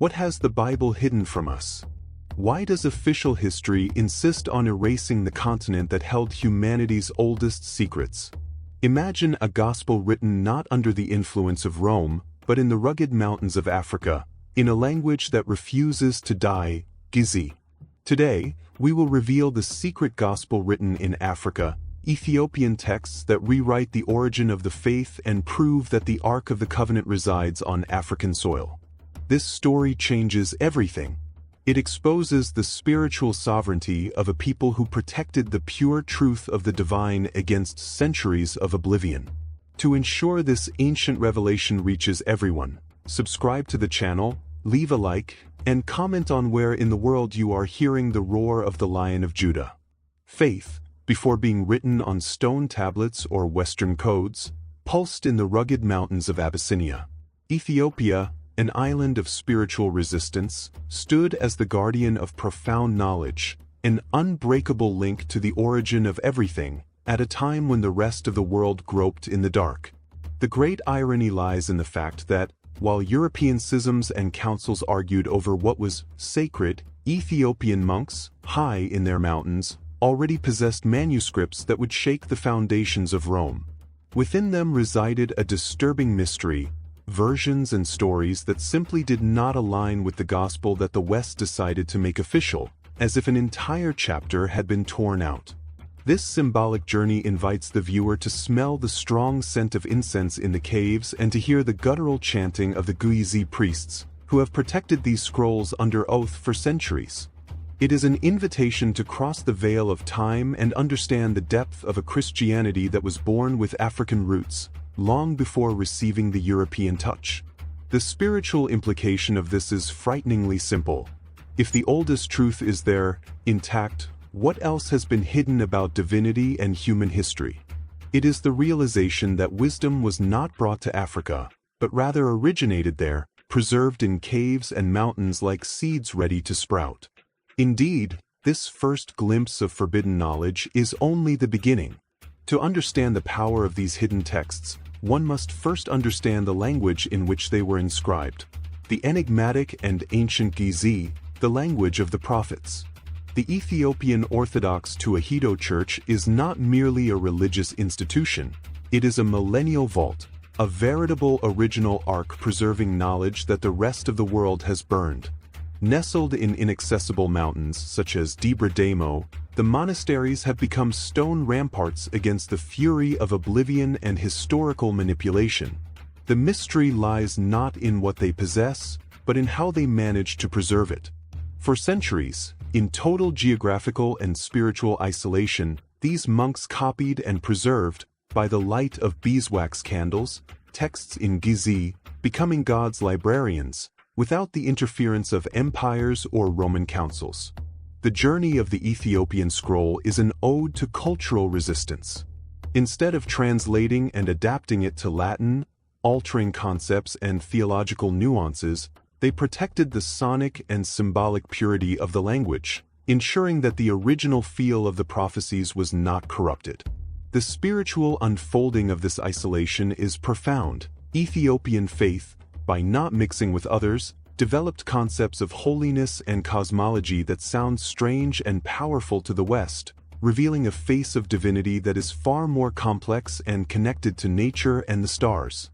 What has the Bible hidden from us? Why does official history insist on erasing the continent that held humanity's oldest secrets? Imagine a gospel written not under the influence of Rome, but in the rugged mountains of Africa, in a language that refuses to die, Gizi. Today, we will reveal the secret gospel written in Africa, Ethiopian texts that rewrite the origin of the faith and prove that the Ark of the Covenant resides on African soil. This story changes everything. It exposes the spiritual sovereignty of a people who protected the pure truth of the divine against centuries of oblivion. To ensure this ancient revelation reaches everyone, subscribe to the channel, leave a like, and comment on where in the world you are hearing the roar of the Lion of Judah. Faith, before being written on stone tablets or Western codes, pulsed in the rugged mountains of Abyssinia. Ethiopia, an island of spiritual resistance, stood as the guardian of profound knowledge, an unbreakable link to the origin of everything, at a time when the rest of the world groped in the dark. The great irony lies in the fact that, while European schisms and councils argued over what was sacred, Ethiopian monks, high in their mountains, already possessed manuscripts that would shake the foundations of Rome. Within them resided a disturbing mystery, versions and stories that simply did not align with the gospel that the West decided to make official, as if an entire chapter had been torn out. This symbolic journey invites the viewer to smell the strong scent of incense in the caves and to hear the guttural chanting of the Gizi priests, who have protected these scrolls under oath for centuries. It is an invitation to cross the veil of time and understand the depth of a Christianity that was born with African roots, long before receiving the European touch. The spiritual implication of this is frighteningly simple. If the oldest truth is there, intact, what else has been hidden about divinity and human history? It is the realization that wisdom was not brought to Africa, but rather originated there, preserved in caves and mountains like seeds ready to sprout. Indeed, this first glimpse of forbidden knowledge is only the beginning. To understand the power of these hidden texts, one must first understand the language in which they were inscribed. The enigmatic and ancient Gizi, the language of the prophets. The Ethiopian Orthodox Tewahedo Church is not merely a religious institution, it is a millennial vault, a veritable original ark preserving knowledge that the rest of the world has burned. Nestled in inaccessible mountains such as Debra Damo, the monasteries have become stone ramparts against the fury of oblivion and historical manipulation. The mystery lies not in what they possess, but in how they manage to preserve it. For centuries, in total geographical and spiritual isolation, these monks copied and preserved, by the light of beeswax candles, texts in Gizi, becoming God's librarians, without the interference of empires or Roman councils. The journey of the Ethiopian scroll is an ode to cultural resistance. Instead of translating and adapting it to Latin, altering concepts and theological nuances, they protected the sonic and symbolic purity of the language, ensuring that the original feel of the prophecies was not corrupted. The spiritual unfolding of this isolation is profound. Ethiopian faith, by not mixing with others, developed concepts of holiness and cosmology that sound strange and powerful to the West, revealing a face of divinity that is far more complex and connected to nature and the stars.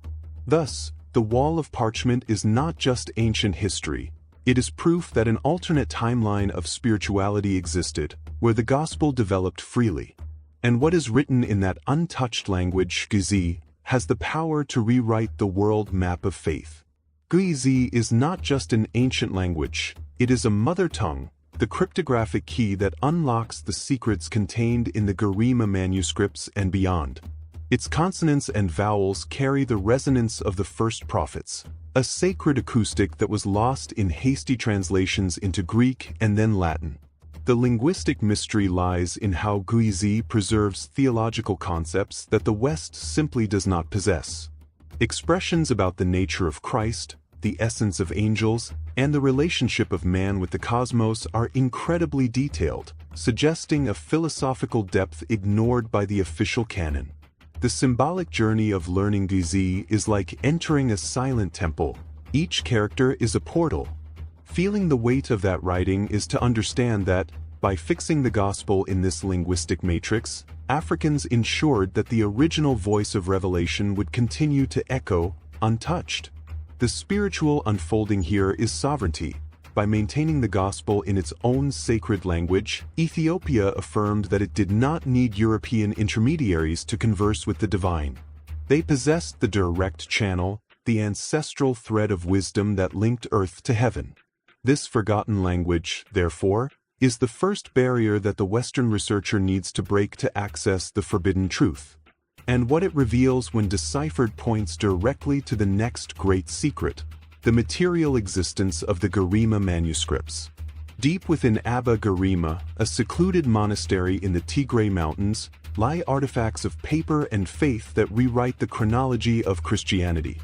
Thus, the wall of parchment is not just ancient history, it is proof that an alternate timeline of spirituality existed, where the gospel developed freely. And what is written in that untouched language, Gizi, has the power to rewrite the world map of faith. Gizi is not just an ancient language, it is a mother tongue, the cryptographic key that unlocks the secrets contained in the Garima manuscripts and beyond. Its consonants and vowels carry the resonance of the first prophets, a sacred acoustic that was lost in hasty translations into Greek and then Latin. The linguistic mystery lies in how Gizi preserves theological concepts that the West simply does not possess. Expressions about the nature of Christ, the essence of angels, and the relationship of man with the cosmos are incredibly detailed, suggesting a philosophical depth ignored by the official canon. The symbolic journey of learning Gizi is like entering a silent temple. Each character is a portal, Feeling the weight of that writing is to understand that, by fixing the gospel in this linguistic matrix, Africans ensured that the original voice of revelation would continue to echo, untouched. The spiritual unfolding here is sovereignty. By maintaining the gospel in its own sacred language, Ethiopia affirmed that it did not need European intermediaries to converse with the divine. They possessed the direct channel, the ancestral thread of wisdom that linked earth to heaven. This forgotten language, therefore, is the first barrier that the Western researcher needs to break to access the forbidden truth. And what it reveals when deciphered points directly to the next great secret, the material existence of the Garima manuscripts. Deep within Abba Garima, a secluded monastery in the Tigray Mountains, lie artifacts of paper and faith that rewrite the chronology of Christianity.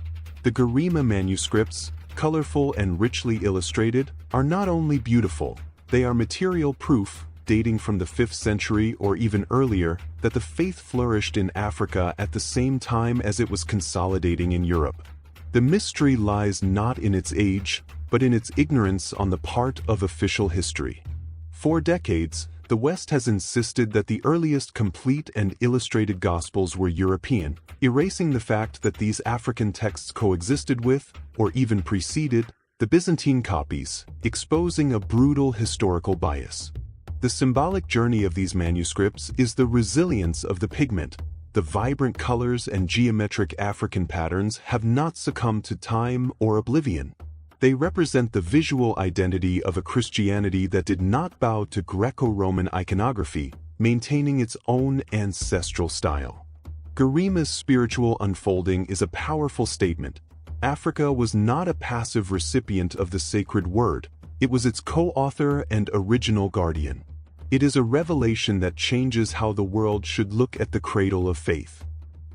The Garima manuscripts, colorful and richly illustrated, are not only beautiful, they are material proof, dating from the 5th century or even earlier, that the faith flourished in Africa at the same time as it was consolidating in Europe. The mystery lies not in its age, but in its ignorance on the part of official history. For decades, the West has insisted that the earliest complete and illustrated Gospels were European, erasing the fact that these African texts coexisted with, or even preceded, the Byzantine copies, exposing a brutal historical bias. The symbolic journey of these manuscripts is the resilience of the pigment. The vibrant colors and geometric African patterns have not succumbed to time or oblivion. They represent the visual identity of a Christianity that did not bow to Greco-Roman iconography, maintaining its own ancestral style. Garima's spiritual unfolding is a powerful statement. Africa was not a passive recipient of the sacred word, it was its co-author and original guardian. It is a revelation that changes how the world should look at the cradle of faith.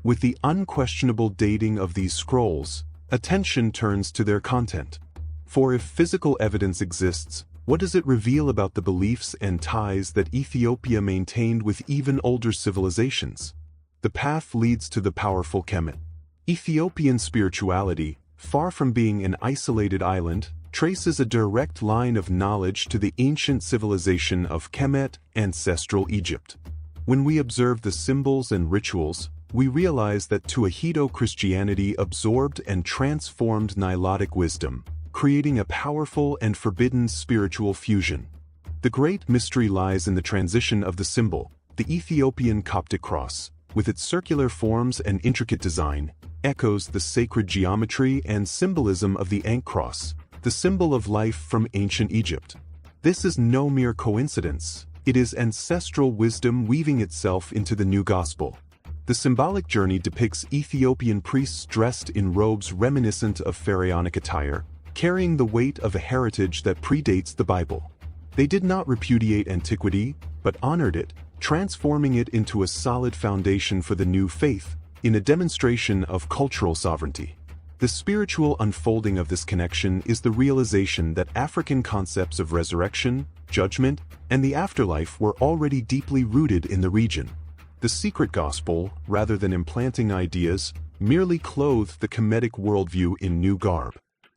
With the unquestionable dating of these scrolls, attention turns to their content. For if physical evidence exists, what does it reveal about the beliefs and ties that Ethiopia maintained with even older civilizations? The path leads to the powerful Kemet. Ethiopian spirituality, far from being an isolated island, traces a direct line of knowledge to the ancient civilization of Kemet, ancestral Egypt. When we observe the symbols and rituals, we realize that Tuahido-Christianity absorbed and transformed Nilotic wisdom, creating a powerful and forbidden spiritual fusion. The great mystery lies in the transition of the symbol. The Ethiopian Coptic cross, with its circular forms and intricate design, echoes the sacred geometry and symbolism of the Ankh cross, the symbol of life from ancient Egypt. This is no mere coincidence, it is ancestral wisdom weaving itself into the new gospel. The symbolic journey depicts Ethiopian priests dressed in robes reminiscent of pharaonic attire, carrying the weight of a heritage that predates the Bible. They did not repudiate antiquity, but honored it, transforming it into a solid foundation for the new faith, in a demonstration of cultural sovereignty. The spiritual unfolding of this connection is the realization that African concepts of resurrection, judgment, and the afterlife were already deeply rooted in the region. The secret gospel, rather than implanting ideas, merely clothed the Kemetic worldview in new garb.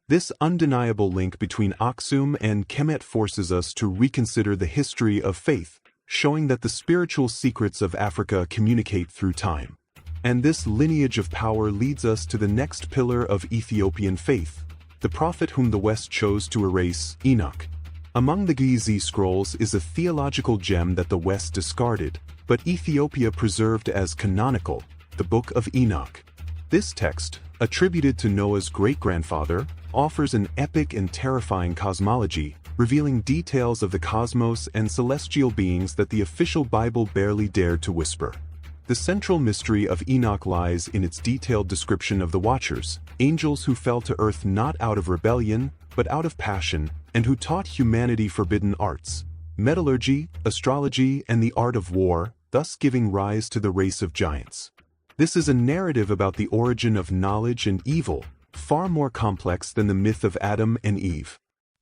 This undeniable link between Axum and Kemet forces us to reconsider the history of faith, showing that the spiritual secrets of Africa communicate through time. And this lineage of power leads us to the next pillar of Ethiopian faith, the prophet whom the West chose to erase, Enoch. Among the Gizi scrolls is a theological gem that the West discarded, but Ethiopia preserved as canonical, the Book of Enoch. This text, attributed to Noah's great-grandfather, offers an epic and terrifying cosmology, revealing details of the cosmos and celestial beings that the official Bible barely dared to whisper. The central mystery of Enoch lies in its detailed description of the Watchers, angels who fell to earth not out of rebellion, but out of passion, and who taught humanity forbidden arts, metallurgy, astrology, and the art of war, thus giving rise to the race of giants. This is a narrative about the origin of knowledge and evil, far more complex than the myth of Adam and Eve.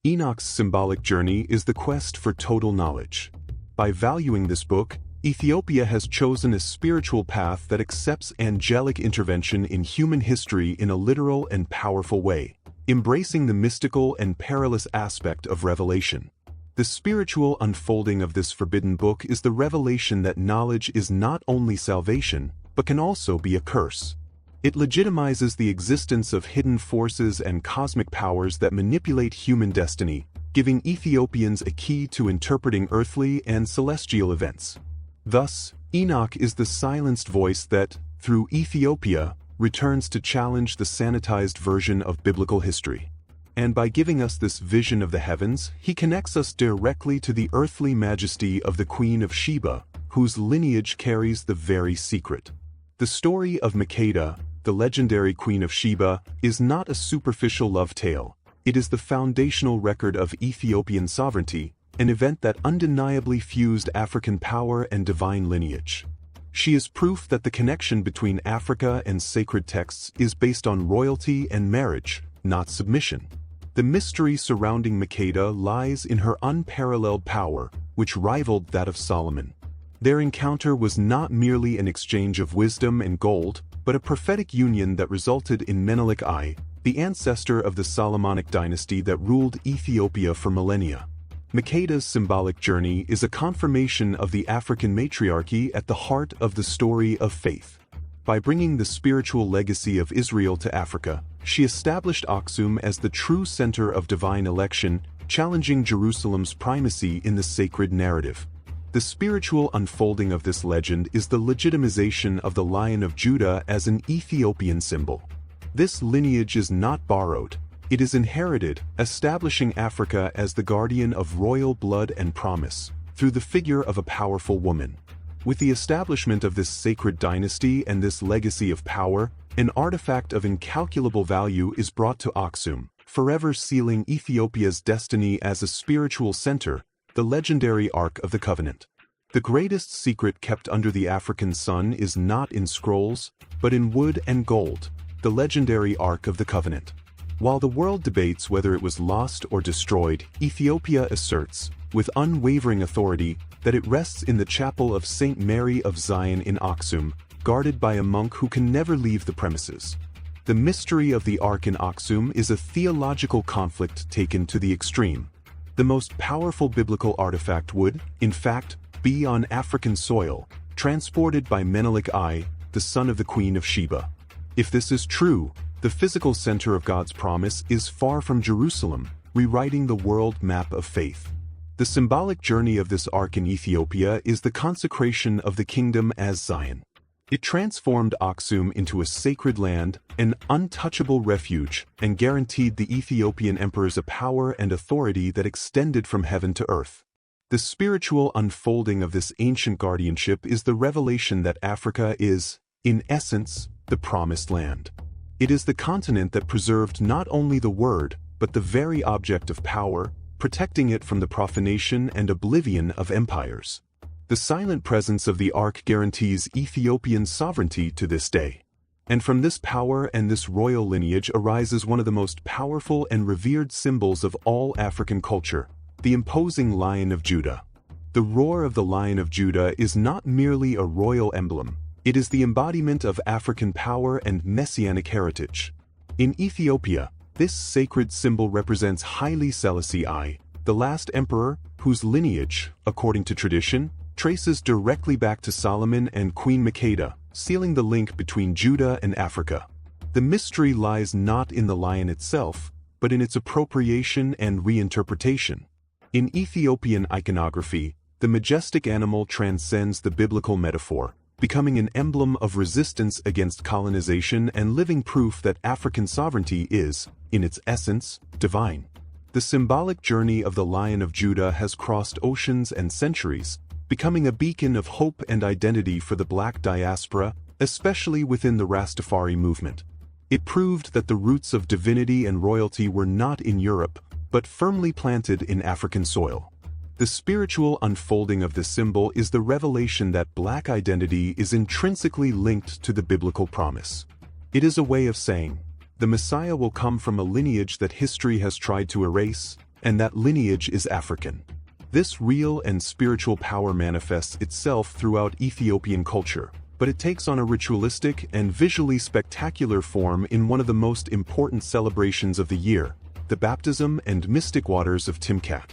Enoch's symbolic journey is the quest for total knowledge. By valuing this book, Ethiopia has chosen a spiritual path that accepts angelic intervention in human history in a literal and powerful way. embracing the mystical and perilous aspect of revelation. The spiritual unfolding of this forbidden book is the revelation that knowledge is not only salvation, but can also be a curse. It legitimizes the existence of hidden forces and cosmic powers that manipulate human destiny, giving Ethiopians a key to interpreting earthly and celestial events. Thus, Enoch is the silenced voice that, through Ethiopia, returns to challenge the sanitized version of biblical history. And by giving us this vision of the heavens, he connects us directly to the earthly majesty of the Queen of Sheba, whose lineage carries the very secret. The story of Makeda, the legendary Queen of Sheba, is not a superficial love tale. It is the foundational record of Ethiopian sovereignty, an event that undeniably fused African power and divine lineage. She is proof that the connection between Africa and sacred texts is based on royalty and marriage, not submission. The mystery surrounding Makeda lies in her unparalleled power, which rivaled that of Solomon. Their encounter was not merely an exchange of wisdom and gold, but a prophetic union that resulted in Menelik I, the ancestor of the Solomonic dynasty that ruled Ethiopia for millennia. Makeda's symbolic journey is a confirmation of the African matriarchy at the heart of the story of faith. By bringing the spiritual legacy of Israel to Africa, she established Axum as the true center of divine election, challenging Jerusalem's primacy in the sacred narrative. The spiritual unfolding of this legend is the legitimization of the Lion of Judah as an Ethiopian symbol. This lineage is not borrowed. It is inherited, establishing Africa as the guardian of royal blood and promise, through the figure of a powerful woman. With the establishment of this sacred dynasty and this legacy of power, an artifact of incalculable value is brought to Axum, forever sealing Ethiopia's destiny as a spiritual center, the legendary Ark of the Covenant. The greatest secret kept under the African sun is not in scrolls, but in wood and gold, the legendary Ark of the Covenant. While the world debates whether it was lost or destroyed, Ethiopia asserts, with unwavering authority, that it rests in the chapel of Saint Mary of Zion in Axum, guarded by a monk who can never leave the premises. The mystery of the Ark in Axum is a theological conflict taken to the extreme. The most powerful biblical artifact would, in fact, be on African soil, transported by Menelik I, the son of the Queen of Sheba. If this is true, the physical center of God's promise is far from Jerusalem, rewriting the world map of faith. The symbolic journey of this ark in Ethiopia is the consecration of the kingdom as Zion. It transformed Axum into a sacred land, an untouchable refuge, and guaranteed the Ethiopian emperors a power and authority that extended from heaven to earth. The spiritual unfolding of this ancient guardianship is the revelation that Africa is, in essence, the promised land. It is the continent that preserved not only the word, but the very object of power, protecting it from the profanation and oblivion of empires. The silent presence of the Ark guarantees Ethiopian sovereignty to this day. And from this power and this royal lineage arises one of the most powerful and revered symbols of all African culture, the imposing Lion of Judah. The roar of the Lion of Judah is not merely a royal emblem, it is the embodiment of African power and messianic heritage. In Ethiopia, this sacred symbol represents Haile Selassie I, the last emperor, whose lineage, according to tradition, traces directly back to Solomon and Queen Makeda, sealing the link between Judah and Africa. The mystery lies not in the lion itself, but in its appropriation and reinterpretation. In Ethiopian iconography, the majestic animal transcends the biblical metaphor, becoming an emblem of resistance against colonization and living proof that African sovereignty is, in its essence, divine. The symbolic journey of the Lion of Judah has crossed oceans and centuries, becoming a beacon of hope and identity for the Black diaspora, especially within the Rastafari movement. It proved that the roots of divinity and royalty were not in Europe, but firmly planted in African soil. The spiritual unfolding of this symbol is the revelation that Black identity is intrinsically linked to the biblical promise. It is a way of saying, the Messiah will come from a lineage that history has tried to erase, and that lineage is African. This real and spiritual power manifests itself throughout Ethiopian culture, but it takes on a ritualistic and visually spectacular form in one of the most important celebrations of the year, the baptism and mystic waters of Timkat.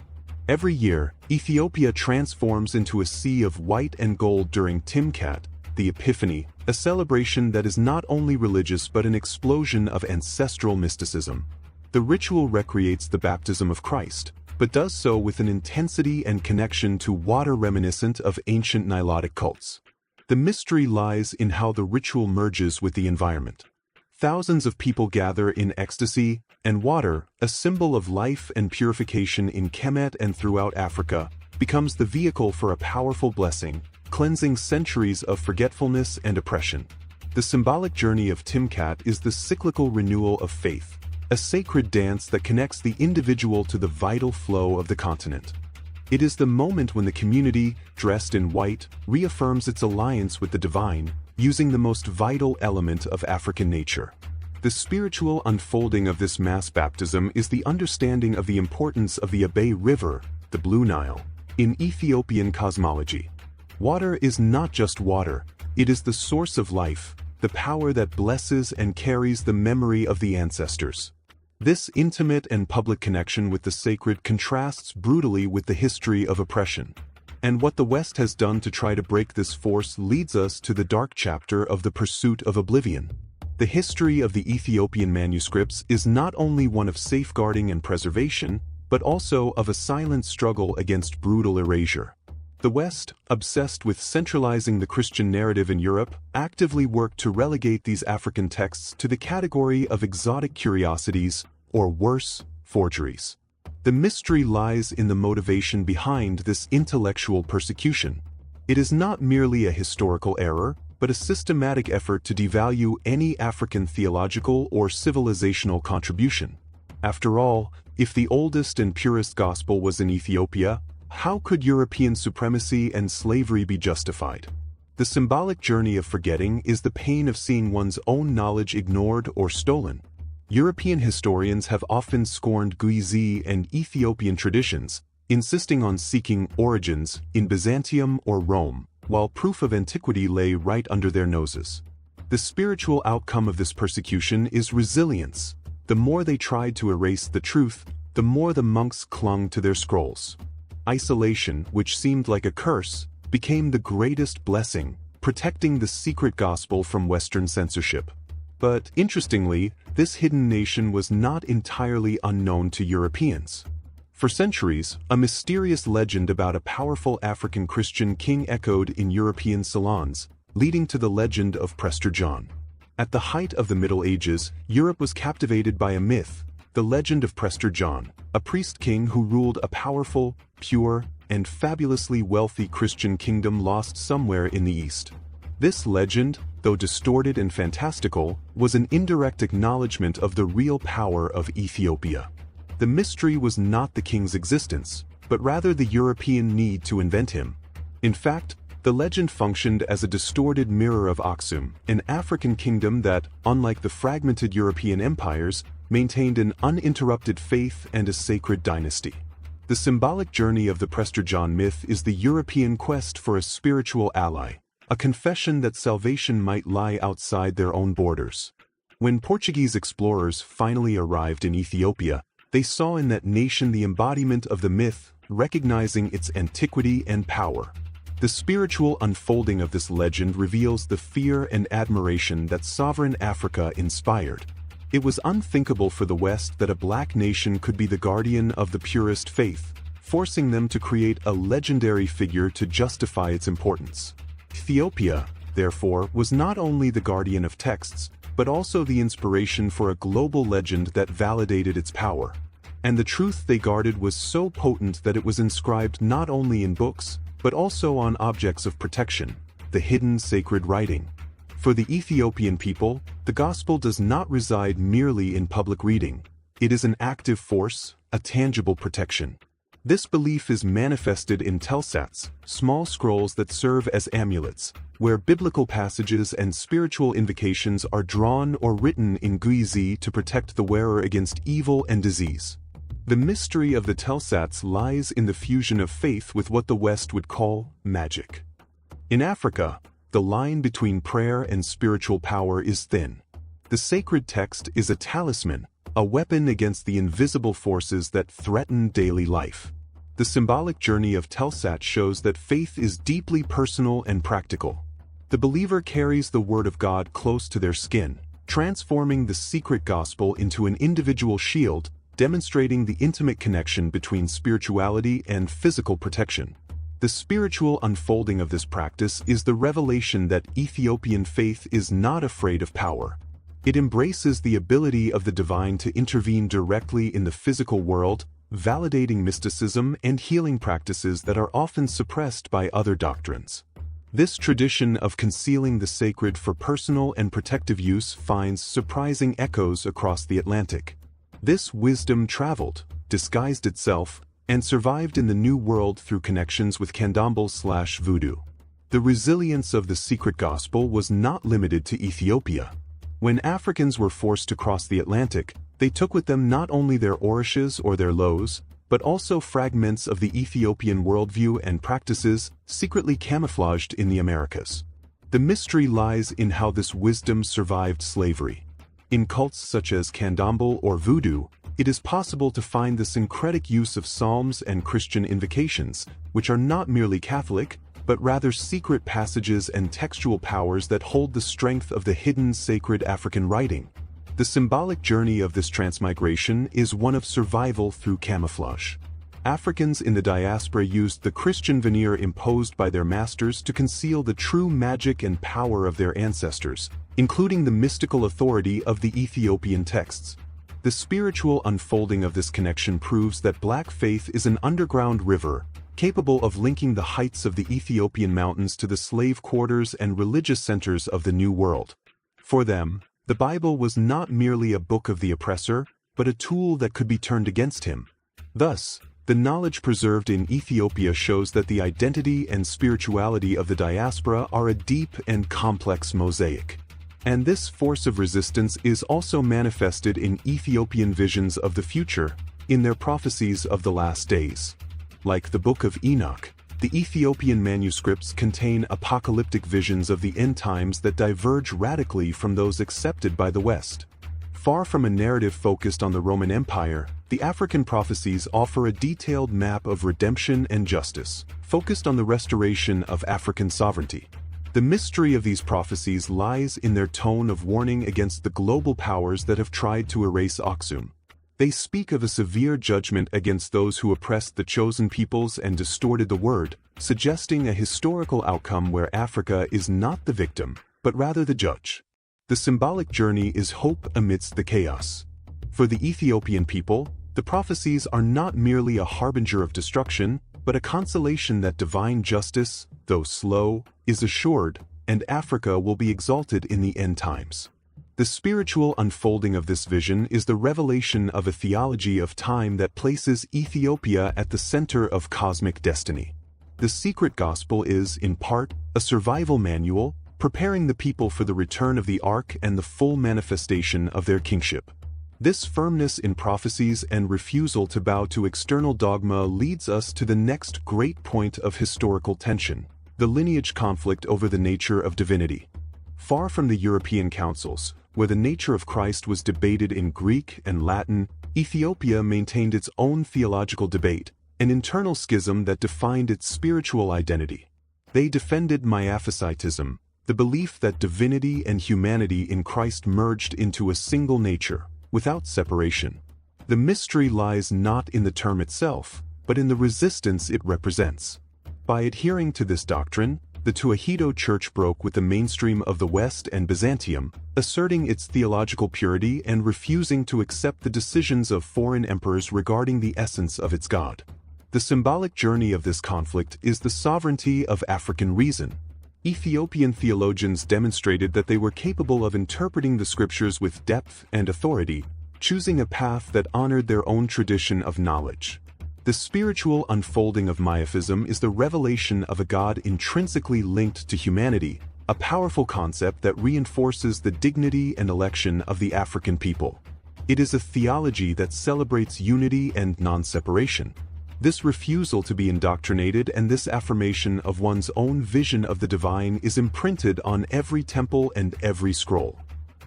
Every year, Ethiopia transforms into a sea of white and gold during Timkat, the Epiphany, a celebration that is not only religious but an explosion of ancestral mysticism. The ritual recreates the baptism of Christ, but does so with an intensity and connection to water reminiscent of ancient Nilotic cults. The mystery lies in how the ritual merges with the environment. Thousands of people gather in ecstasy, and water, a symbol of life and purification in Kemet and throughout Africa, becomes the vehicle for a powerful blessing, cleansing centuries of forgetfulness and oppression. The symbolic journey of Timkat is the cyclical renewal of faith, a sacred dance that connects the individual to the vital flow of the continent. It is the moment when the community, dressed in white, reaffirms its alliance with the divine, using the most vital element of African nature. The spiritual unfolding of this mass baptism is the understanding of the importance of the Abai River, the Blue Nile, in Ethiopian cosmology. Water is not just water, it is the source of life, the power that blesses and carries the memory of the ancestors. This intimate and public connection with the sacred contrasts brutally with the history of oppression. And what the West has done to try to break this force leads us to the dark chapter of the pursuit of oblivion. The history of the Ethiopian manuscripts is not only one of safeguarding and preservation, but also of a silent struggle against brutal erasure. The West, obsessed with centralizing the Christian narrative in Europe, actively worked to relegate these African texts to the category of exotic curiosities, or worse, forgeries. The mystery lies in the motivation behind this intellectual persecution. It is not merely a historical error, but a systematic effort to devalue any African theological or civilizational contribution. After all, if the oldest and purest gospel was in Ethiopia, how could European supremacy and slavery be justified? The symbolic journey of forgetting is the pain of seeing one's own knowledge ignored or stolen. European historians have often scorned Guizi and Ethiopian traditions, insisting on seeking origins in Byzantium or Rome, while proof of antiquity lay right under their noses. The spiritual outcome of this persecution is resilience. The more they tried to erase the truth, the more the monks clung to their scrolls. Isolation, which seemed like a curse, became the greatest blessing, protecting the secret gospel from Western censorship. But, interestingly, this hidden nation was not entirely unknown to Europeans. For centuries, a mysterious legend about a powerful African Christian king echoed in European salons, leading to the legend of Prester John. At the height of the Middle Ages, Europe was captivated by a myth, the legend of Prester John, a priest-king who ruled a powerful, pure, and fabulously wealthy Christian kingdom lost somewhere in the East. This legend, though distorted and fantastical, was an indirect acknowledgement of the real power of Ethiopia. The mystery was not the king's existence, but rather the European need to invent him. In fact, the legend functioned as a distorted mirror of Axum, an African kingdom that, unlike the fragmented European empires, maintained an uninterrupted faith and a sacred dynasty. The symbolic journey of the Prester John myth is the European quest for a spiritual ally, a confession that salvation might lie outside their own borders. When Portuguese explorers finally arrived in Ethiopia, they saw in that nation the embodiment of the myth, recognizing its antiquity and power. The spiritual unfolding of this legend reveals the fear and admiration that sovereign Africa inspired. It was unthinkable for the West that a black nation could be the guardian of the purest faith, forcing them to create a legendary figure to justify its importance. Ethiopia, therefore, was not only the guardian of texts, but also the inspiration for a global legend that validated its power. And the truth they guarded was so potent that it was inscribed not only in books, but also on objects of protection, the hidden sacred writing. For the Ethiopian people, the gospel does not reside merely in public reading. It is an active force, a tangible protection. This belief is manifested in telsats, small scrolls that serve as amulets, where biblical passages and spiritual invocations are drawn or written in Guizi to protect the wearer against evil and disease. The mystery of the telsats lies in the fusion of faith with what the West would call magic. In Africa, the line between prayer and spiritual power is thin. The sacred text is a talisman, a weapon against the invisible forces that threaten daily life. The symbolic journey of Telsat shows that faith is deeply personal and practical. The believer carries the Word of God close to their skin, transforming the secret gospel into an individual shield, demonstrating the intimate connection between spirituality and physical protection. The spiritual unfolding of this practice is the revelation that Ethiopian faith is not afraid of power. It embraces the ability of the divine to intervene directly in the physical world, validating mysticism and healing practices that are often suppressed by other doctrines. This tradition of concealing the sacred for personal and protective use finds surprising echoes across the Atlantic. This wisdom traveled, disguised itself, and survived in the New World through connections with candomblé/voodoo. The resilience of the secret gospel was not limited to Ethiopia. When Africans were forced to cross the Atlantic, they took with them not only their orishas or their lows, but also fragments of the Ethiopian worldview and practices secretly camouflaged in the Americas. The mystery lies in how this wisdom survived slavery. In cults such as candomblé or voodoo, it is possible to find the syncretic use of psalms and Christian invocations, which are not merely Catholic, but rather secret passages and textual powers that hold the strength of the hidden sacred African writing. The symbolic journey of this transmigration is one of survival through camouflage. Africans in the diaspora used the Christian veneer imposed by their masters to conceal the true magic and power of their ancestors, including the mystical authority of the Ethiopian texts. The spiritual unfolding of this connection proves that Black faith is an underground river, capable of linking the heights of the Ethiopian mountains to the slave quarters and religious centers of the New World. For them, the Bible was not merely a book of the oppressor, but a tool that could be turned against him. Thus, the knowledge preserved in Ethiopia shows that the identity and spirituality of the diaspora are a deep and complex mosaic. And this force of resistance is also manifested in Ethiopian visions of the future, in their prophecies of the last days. Like the Book of Enoch, the Ethiopian manuscripts contain apocalyptic visions of the end times that diverge radically from those accepted by the West. Far from a narrative focused on the Roman Empire, the African prophecies offer a detailed map of redemption and justice, focused on the restoration of African sovereignty. The mystery of these prophecies lies in their tone of warning against the global powers that have tried to erase Axum. They speak of a severe judgment against those who oppressed the chosen peoples and distorted the word, suggesting a historical outcome where Africa is not the victim, but rather the judge. The symbolic journey is hope amidst the chaos. For the Ethiopian people, the prophecies are not merely a harbinger of destruction, but a consolation that divine justice, though slow, is assured, and Africa will be exalted in the end times. The spiritual unfolding of this vision is the revelation of a theology of time that places Ethiopia at the center of cosmic destiny. The secret gospel is, in part, a survival manual, preparing the people for the return of the Ark and the full manifestation of their kingship. This firmness in prophecies and refusal to bow to external dogma leads us to the next great point of historical tension, the lineage conflict over the nature of divinity. Far from the European councils, where the nature of Christ was debated in Greek and Latin, Ethiopia maintained its own theological debate, an internal schism that defined its spiritual identity. They defended Miaphysitism, the belief that divinity and humanity in Christ merged into a single nature, without separation. The mystery lies not in the term itself, but in the resistance it represents. By adhering to this doctrine, the Tewahedo Church broke with the mainstream of the West and Byzantium, asserting its theological purity and refusing to accept the decisions of foreign emperors regarding the essence of its God. The symbolic journey of this conflict is the sovereignty of African reason. Ethiopian theologians demonstrated that they were capable of interpreting the scriptures with depth and authority, choosing a path that honored their own tradition of knowledge. The spiritual unfolding of Miaphism is the revelation of a God intrinsically linked to humanity, a powerful concept that reinforces the dignity and election of the African people. It is a theology that celebrates unity and non-separation. This refusal to be indoctrinated and this affirmation of one's own vision of the divine is imprinted on every temple and every scroll.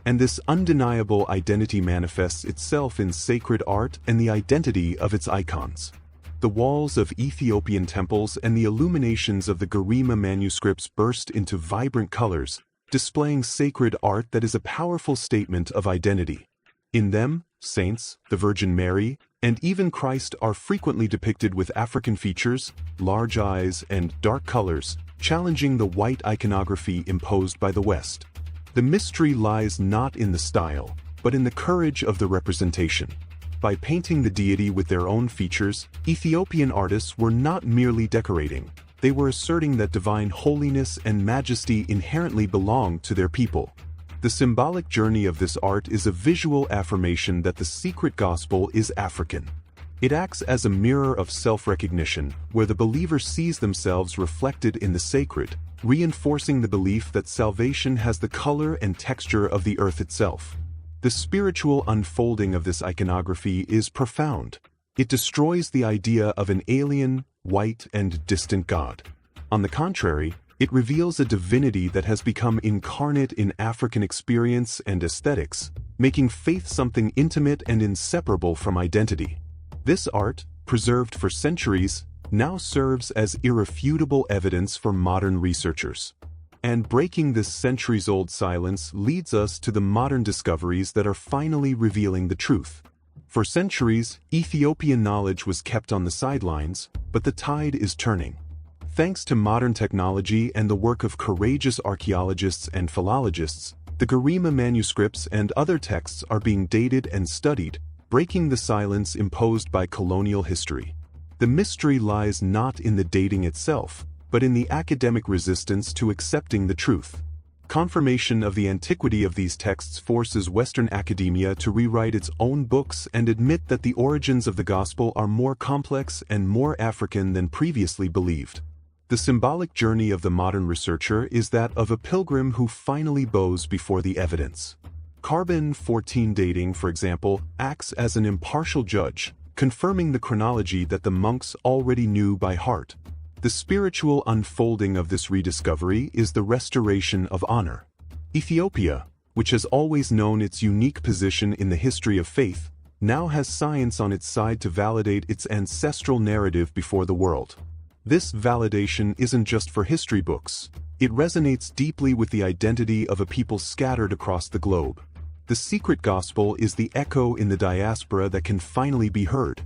And this undeniable identity manifests itself in sacred art and the identity of its icons. The walls of Ethiopian temples and the illuminations of the Garima manuscripts burst into vibrant colors, displaying sacred art that is a powerful statement of identity. In them, saints, the Virgin Mary, and even Christ are frequently depicted with African features, large eyes, and dark colors, challenging the white iconography imposed by the West. The mystery lies not in the style, but in the courage of the representation. By painting the deity with their own features, Ethiopian artists were not merely decorating, they were asserting that divine holiness and majesty inherently belonged to their people. The symbolic journey of this art is a visual affirmation that the secret gospel is African. It acts as a mirror of self-recognition, where the believer sees themselves reflected in the sacred, reinforcing the belief that salvation has the color and texture of the earth itself. The spiritual unfolding of this iconography is profound. It destroys the idea of an alien, white, and distant God. On the contrary, it reveals a divinity that has become incarnate in African experience and aesthetics, making faith something intimate and inseparable from identity. This art, preserved for centuries, now serves as irrefutable evidence for modern researchers. And breaking this centuries-old silence leads us to the modern discoveries that are finally revealing the truth. For centuries, Ethiopian knowledge was kept on the sidelines, but the tide is turning. Thanks to modern technology and the work of courageous archaeologists and philologists, the Garima manuscripts and other texts are being dated and studied, breaking the silence imposed by colonial history. The mystery lies not in the dating itself, but in the academic resistance to accepting the truth. Confirmation of the antiquity of these texts forces Western academia to rewrite its own books and admit that the origins of the gospel are more complex and more African than previously believed. The symbolic journey of the modern researcher is that of a pilgrim who finally bows before the evidence. Carbon-14 dating, for example, acts as an impartial judge, confirming the chronology that the monks already knew by heart. The spiritual unfolding of this rediscovery is the restoration of honor. Ethiopia, which has always known its unique position in the history of faith, now has science on its side to validate its ancestral narrative before the world. This validation isn't just for history books. It resonates deeply with the identity of a people scattered across the globe. The secret gospel is the echo in the diaspora that can finally be heard.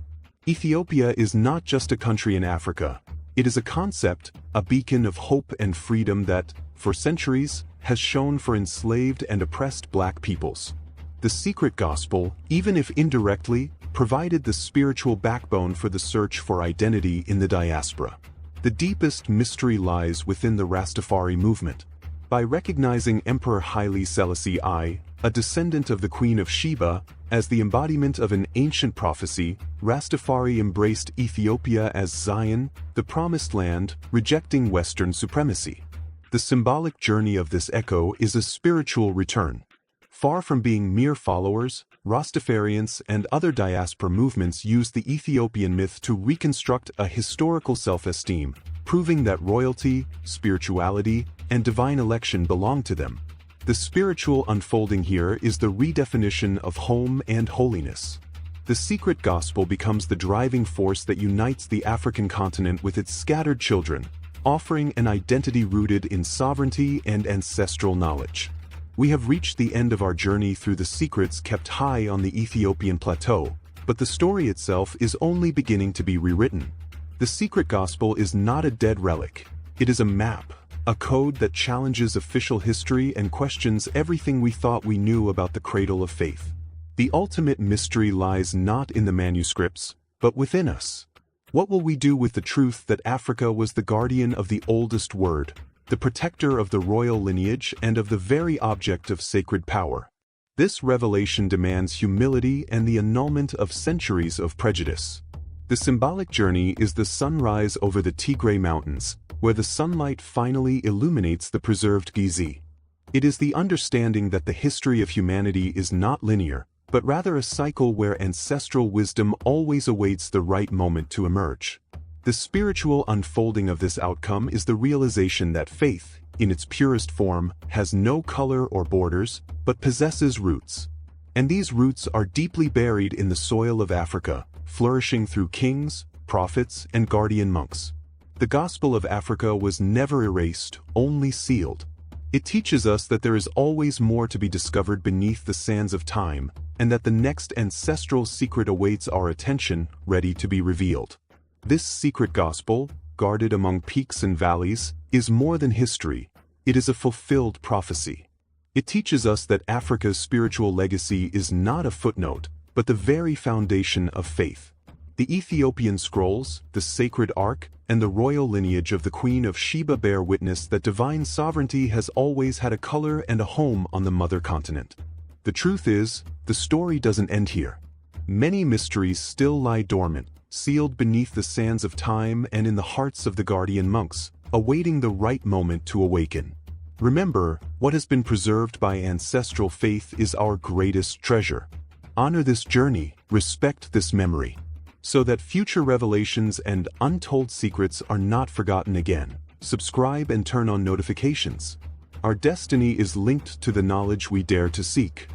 Ethiopia is not just a country in Africa. It is a concept, a beacon of hope and freedom that, for centuries, has shone for enslaved and oppressed black peoples. The secret gospel, even if indirectly, provided the spiritual backbone for the search for identity in the diaspora. The deepest mystery lies within the Rastafari movement. By recognizing Emperor Haile Selassie I, a descendant of the Queen of Sheba, as the embodiment of an ancient prophecy, Rastafari embraced Ethiopia as Zion, the promised land, rejecting Western supremacy. The symbolic journey of this echo is a spiritual return. Far from being mere followers, Rastafarians and other diaspora movements used the Ethiopian myth to reconstruct a historical self-esteem, proving that royalty, spirituality, and divine election belong to them. The spiritual unfolding here is the redefinition of home and holiness. The secret gospel becomes the driving force that unites the African continent with its scattered children, offering an identity rooted in sovereignty and ancestral knowledge. We have reached the end of our journey through the secrets kept high on the Ethiopian plateau, but the story itself is only beginning to be rewritten. The secret gospel is not a dead relic. It is a map, a code that challenges official history and questions everything we thought we knew about the cradle of faith. The ultimate mystery lies not in the manuscripts, but within us. What will we do with the truth that Africa was the guardian of the oldest word, the protector of the royal lineage and of the very object of sacred power? This revelation demands humility and the annulment of centuries of prejudice. The symbolic journey is the sunrise over the Tigray Mountains, where the sunlight finally illuminates the preserved Gizi. It is the understanding that the history of humanity is not linear, but rather a cycle where ancestral wisdom always awaits the right moment to emerge. The spiritual unfolding of this outcome is the realization that faith, in its purest form, has no color or borders, but possesses roots. And these roots are deeply buried in the soil of Africa, flourishing through kings, prophets, and guardian monks. The Gospel of Africa was never erased, only sealed. It teaches us that there is always more to be discovered beneath the sands of time, and that the next ancestral secret awaits our attention, ready to be revealed. This secret gospel, guarded among peaks and valleys, is more than history. It is a fulfilled prophecy. It teaches us that Africa's spiritual legacy is not a footnote, but the very foundation of faith. The Ethiopian scrolls, the sacred ark, and the royal lineage of the Queen of Sheba bear witness that divine sovereignty has always had a color and a home on the mother continent. The truth is, the story doesn't end here. Many mysteries still lie dormant, sealed beneath the sands of time and in the hearts of the guardian monks, awaiting the right moment to awaken. Remember, what has been preserved by ancestral faith is our greatest treasure. Honor this journey, respect this memory, so that future revelations and untold secrets are not forgotten again. Subscribe and turn on notifications. Our destiny is linked to the knowledge we dare to seek.